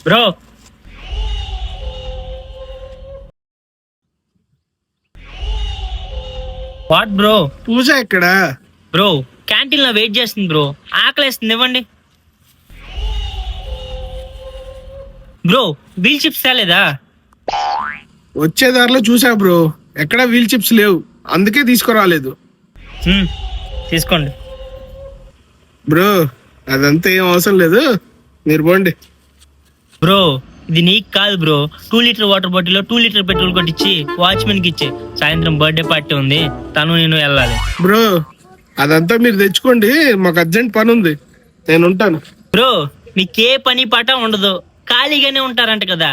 Bro what bro? Pooja ఎక్కడ? Bro canteen లో wait చేస్తుంది బ్రో, ఆకలేస్తుంది ఇవ్వండి. బ్రో వీల్ చిప్స్ తేలేదా? వచ్చే దారిలో చూసా బ్రో, ఎక్కడ వీల్ చిప్స్ లేవు, అందుకే తీసుకురాలేదు. తీసుకోండి బ్రో అదంతా ఏం అవసరం లేదు, మీరు పోండి. బ్రో ఇది నీకు కాదు బ్రో, 2 లీటర్ వాటర్ బాటిల్ లో 2 లీటర్ పెట్రోల్ కొట్టించి వాచ్మెన్ కి ఇచ్చే. సాయంత్రం బర్త్డే పార్టీ ఉంది, తను నేను వెళ్ళాలి. బ్రో అదంతా మీరు తెచ్చుకోండి, మాకు అర్జెంట్ పని ఉంది, నేను ఉంటాను. బ్రో మీకే పని పాట ఉండదు, ఖాళీగానే ఉంటారంట కదా.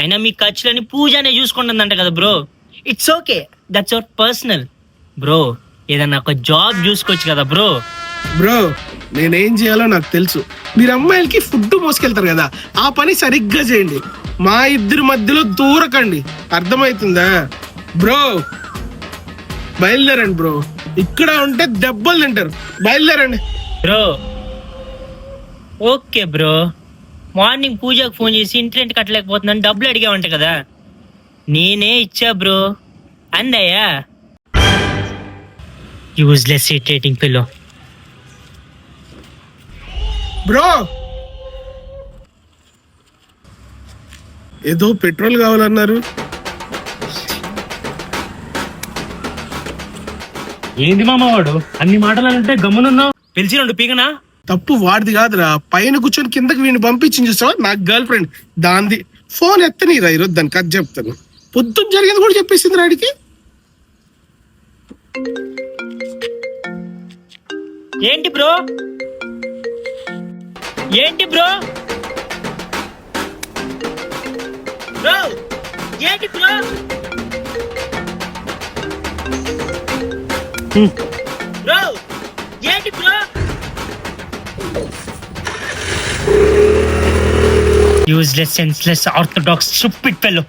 అయినా మీ ఖర్చులని పూజనే చూసుకుంటుందంట కదా bro. It's okay, that's your personal. Bro ఏదన్నా ఒక జాబ్ చూసుకోవచ్చు కదా బ్రో. బ్రో నేనేం చేయాలో నాకు తెలుసు, మీరు అమ్మాయిలకి ఫుడ్ మోసుకెళ్తారు కదా, ఆ పని సరిగ్గా చేయండి, మా ఇద్దరి మధ్యలో దూరకండి, అర్థమవుతుందా? బ్రో బయలుదేరండి బ్రో, ఇక్కడ ఉంటే దెబ్బలు తింటారు, బయలుదేరండి. బ్రో ఓకే బ్రో, మార్నింగ్ పూజకు ఫోన్ చేసి ఇంటి రెంట్ కట్టలేకపోతున్నాను డబ్బులు అడిగావంట కదా, నేనే ఇచ్చా బ్రో. అందయ్యా యూజ్లెస్ ఇరిటేటింగ్ పిల్లో. బ్రో ఏదో పెట్రోల్ కావాలన్నారు, ఏంది మామ వాడు అన్ని మాటలు అంటే గమ్మునున్నావు? పిలిచి 2 పీకనా? తప్పు వాడిది కాదురా, పైన కూర్చొని కిందకి వీడిని పంపించింది చూస్తావా, నాకు గర్ల్ ఫ్రెండ్ దాంది. ఫోన్ ఎత్తనీరా ఈరోజు, దానికి కథ చెప్తాను, పొద్దున్న జరిగింది కూడా చెప్పేసింది రాడికి. ఏంటి బ్రో? ఏంటి బ్రో? బ్రో ఏంటి బ్రో? బ్రో ఏంటి bro? Useless senseless orthodox stupid fellow.